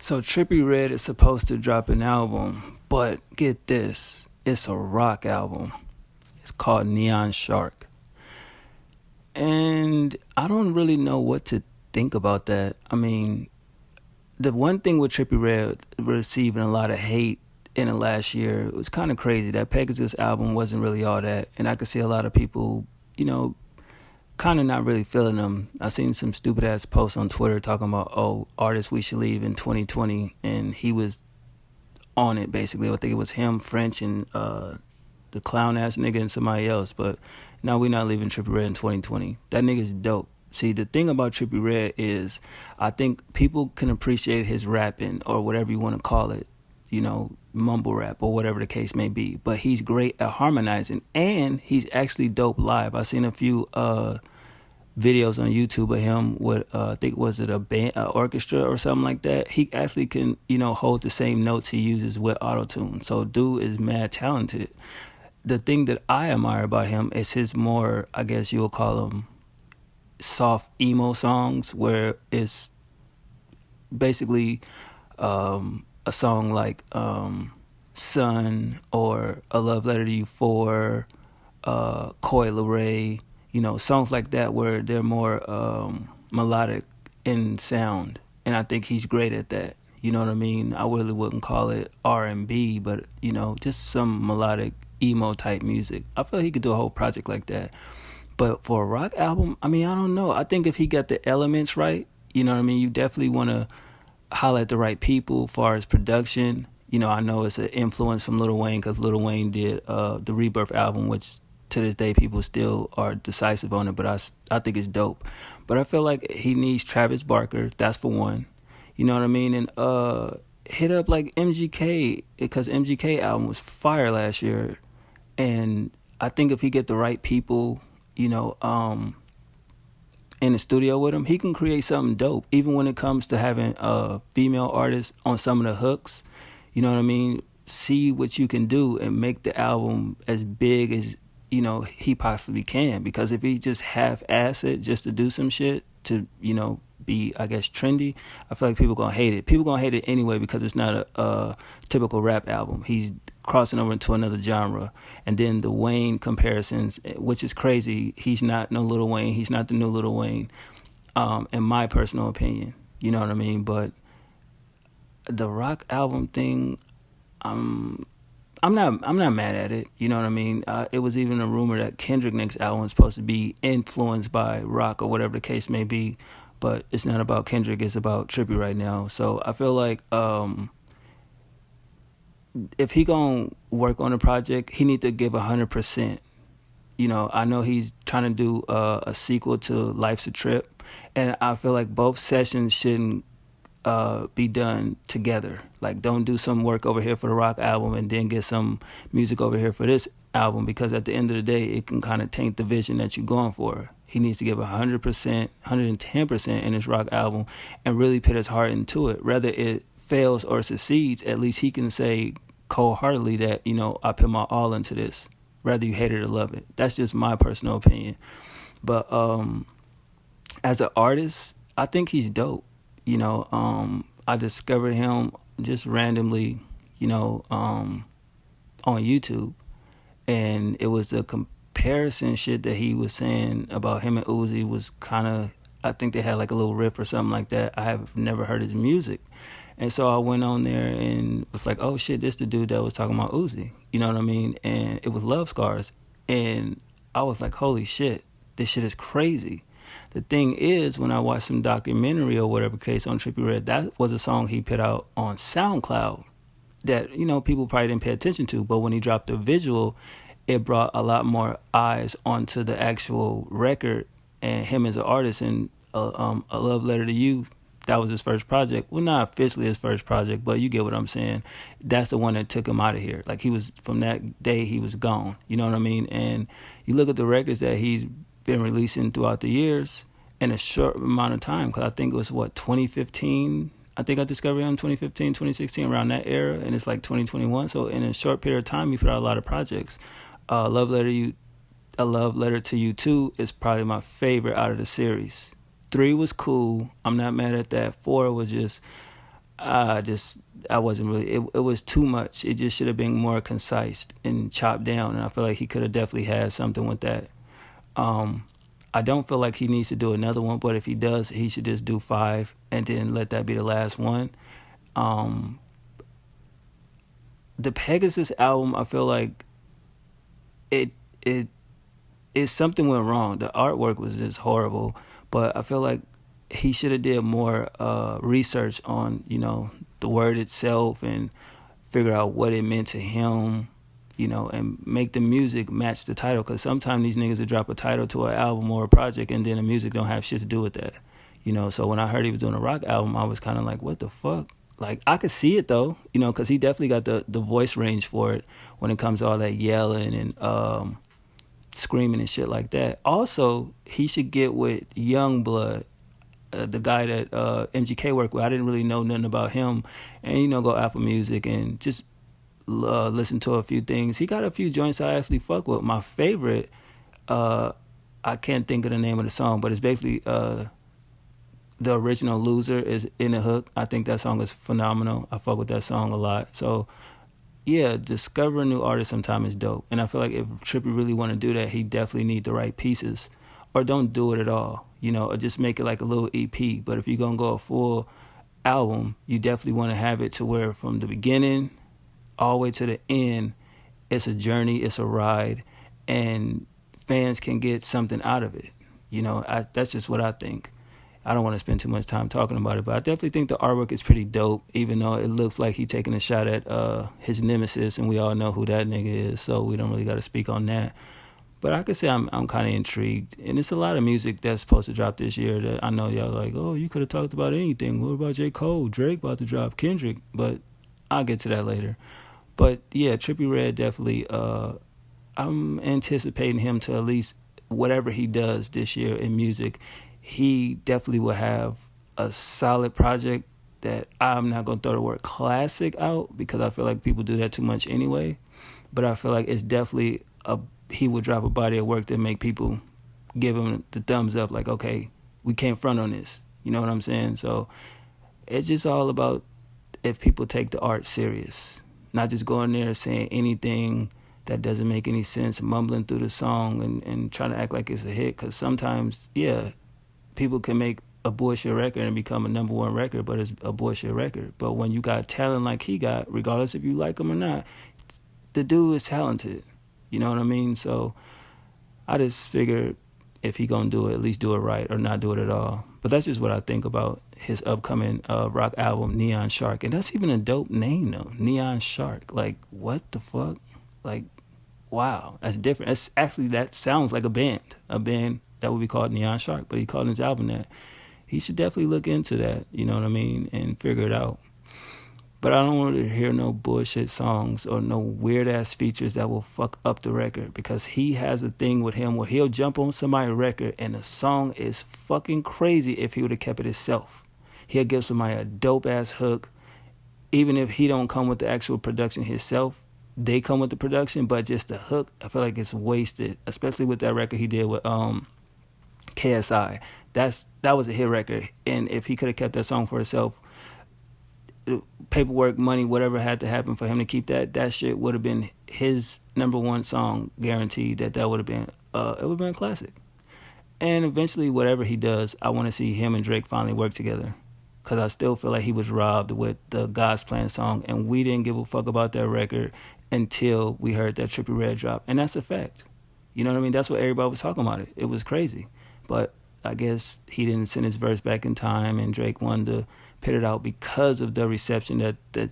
So Trippie Red is supposed to drop an album, but get this, it's a rock album. It's called Neon Shark. And I don't really know what to think about that. I mean, the one thing with Trippie Red receiving a lot of hate in the last year, it was kind of crazy. That Pegasus album wasn't really all that. And I could see a lot of people, kind of not really feeling them. I seen some stupid ass posts on Twitter talking about, artists we should leave in 2020, and he was on it basically. I think it was him, French, and the clown ass nigga and somebody else. But no, we not leaving Trippie Red in 2020. That nigga's dope. See, the thing about Trippie Red is I think people can appreciate his rapping or whatever you want to call it, mumble rap or whatever the case may be. But he's great at harmonizing, and he's actually dope live. I seen a few videos on YouTube of him with I think was it a band, orchestra or something like that. He actually can hold the same notes he uses with autotune. So dude is mad talented. The thing that I admire about him is his more, I guess you'll call them, soft emo songs, where it's basically a song like Sun or A Love Letter to You 4, Coy Leray, songs like that where they're more melodic in sound. And I think he's great at that. You know what I mean? I really wouldn't call it R&B, but, just some melodic emo type music. I feel he could do a whole project like that. But for a rock album, I don't know. I think if he got the elements right, you definitely want to holler at the right people as far as production. I know it's an influence from Lil Wayne because Lil Wayne did the Rebirth album, which to this day people still are decisive on it, but I think it's dope. But I feel like he needs Travis Barker, that's for one. You know what I mean? And hit up like MGK, because MGK album was fire last year. And I think if he get the right people, in the studio with him, he can create something dope. Even when it comes to having female artists on some of the hooks, you know what I mean? See what you can do and make the album as big as, he possibly can. Because if he just half-ass it just to do some shit to, be, I guess, trendy, I feel like people gonna hate it. People gonna hate it anyway because it's not a typical rap album. He's crossing over into another genre. And then the Wayne comparisons, which is crazy. He's not no Lil Wayne. He's not the new Lil Wayne, in my personal opinion. You know what I mean? But the rock album thing, I'm not mad at it. You know what I mean? It was even a rumor that Kendrick's next album was supposed to be influenced by rock or whatever the case may be. But it's not about Kendrick. It's about Trippie right now. So I feel like if he gonna work on a project, he need to give 100%. I know he's trying to do a sequel to Life's a Trip, and I feel like both sessions shouldn't be done together. Like, don't do some work over here for the rock album and then get some music over here for this album, because at the end of the day, it can kind of taint the vision that you're going for. He needs to give 100%, 110% in his rock album and really put his heart into it. Whether it fails or succeeds, at least he can say cold-heartedly that, I put my all into this, whether you hate it or love it. That's just my personal opinion. But as an artist, I think he's dope. I discovered him just randomly, on YouTube. And it was the comparison shit that he was saying about him and Uzi was kind of, I think they had like a little riff or something like that. I have never heard his music. And so I went on there and was like, oh shit, this the dude that was talking about Uzi. You know what I mean? And it was Love Scars. And I was like, holy shit, this shit is crazy. The thing is, when I watched some documentary or whatever case on Trippie Red, that was a song he put out on SoundCloud that, people probably didn't pay attention to. But when he dropped the visual, it brought a lot more eyes onto the actual record and him as an artist. And A Love Letter to You, that was his first project. Well, not officially his first project, but you get what I'm saying. That's the one that took him out of here. Like, he was, from that day, he was gone. You know what I mean? And you look at the records that he's been releasing throughout the years in a short amount of time, because I think it was 2015. I think I discovered him 2015, 2016, around that era, and it's like 2021. So in a short period of time, he put out a lot of projects. A Love Letter to You 2 is probably my favorite out of the series. 3 was cool. I'm not mad at that. 4 was just, I just I wasn't really. It was too much. It just should have been more concise and chopped down. And I feel like he could have definitely had something with that. Um, I don't feel like he needs to do another one, but if he does, he should just do 5 and then let that be the last one. Um, the Pegasus album, I feel like it it something went wrong. The artwork was just horrible, but I feel like he should have did more research on the word itself and figure out what it meant to him, and make the music match the title. Because sometimes these niggas will drop a title to an album or a project, and then the music don't have shit to do with that. So when I heard he was doing a rock album, I was kind of like, what the fuck? Like, I could see it though, because he definitely got the voice range for it when it comes to all that yelling and screaming and shit like that. Also, he should get with Youngblood, the guy that MGK worked with. I didn't really know nothing about him, and go Apple Music and just listen to a few things. He got a few joints I actually fuck with. My favorite, I can't think of the name of the song, but it's basically the original Loser is in the hook. I think that song is phenomenal. I fuck with that song a lot. So yeah, discovering new artists sometimes is dope. And I feel like if Trippie really want to do that, he definitely need the right pieces. Or don't do it at all, or just make it like a little EP. But if you're going to go a full album, you definitely want to have it to where from the beginning all the way to the end, it's a journey, it's a ride, and fans can get something out of it. That's just what I think. I don't want to spend too much time talking about it, but I definitely think the artwork is pretty dope, even though it looks like he's taking a shot at his nemesis, and we all know who that nigga is, so we don't really got to speak on that. But I could say I'm kind of intrigued, and it's a lot of music that's supposed to drop this year that I know y'all like, oh, you could have talked about anything. What about J. Cole, Drake about to drop, Kendrick? But I'll get to that later. But yeah, Trippie Red definitely, I'm anticipating him to at least whatever he does this year in music, he definitely will have a solid project that I'm not going to throw the word classic out because I feel like people do that too much anyway. But I feel like it's definitely he would drop a body of work that make people give him the thumbs up like, okay, we can't front on this. You know what I'm saying? So it's just all about if people take the art serious, not just going there saying anything that doesn't make any sense, mumbling through the song and trying to act like it's a hit. Because sometimes, yeah, people can make a bullshit record and become a number one record, but it's a bullshit record. But when you got talent like he got, regardless if you like him or not, the dude is talented. You know what I mean? So I just figured if he gonna do it, at least do it right or not do it at all. But that's just what I think about his upcoming rock album, Neon Shark. And that's even a dope name, though. Neon Shark. Like, what the fuck? Like, wow, that's different. That's actually, that sounds like a band that would be called Neon Shark, but he called his album that. He should definitely look into that, you know what I mean, and figure it out. But I don't want to hear no bullshit songs or no weird-ass features that will fuck up the record, because he has a thing with him where he'll jump on somebody's record and the song is fucking crazy if he would have kept it himself. He'll give somebody a dope-ass hook, even if he don't come with the actual production himself. They come with the production, but just the hook, I feel like it's wasted, especially with that record he did with KSI. That was a hit record, and if he could have kept that song for himself, paperwork, money, whatever had to happen for him to keep that shit would have been his number one song, guaranteed. That would have been it would have been a classic. And eventually, whatever he does, I want to see him and Drake finally work together, because I still feel like he was robbed with the God's Plan song, and we didn't give a fuck about that record until we heard that Trippie Red drop, and that's a fact. You know what I mean? That's what everybody was talking about. It was crazy, but I guess he didn't send his verse back in time, and Drake wanted to put it out because of the reception that the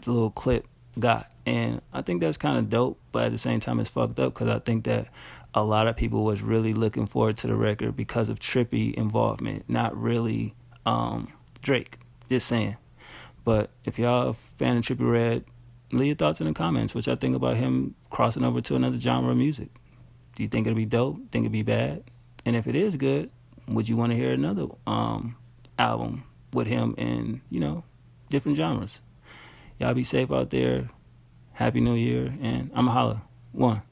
little clip got. And I think that's kind of dope, but at the same time it's fucked up, because I think that a lot of people was really looking forward to the record because of Trippie involvement, not really Drake. Just saying. But if y'all a fan of Trippie Red, leave your thoughts in the comments. What y'all think about him crossing over to another genre of music? Do you think it'll be dope? Think it'll be bad? And if it is good, would you want to hear another album with him in, different genres? Y'all be safe out there. Happy New Year, and I'ma holla. One.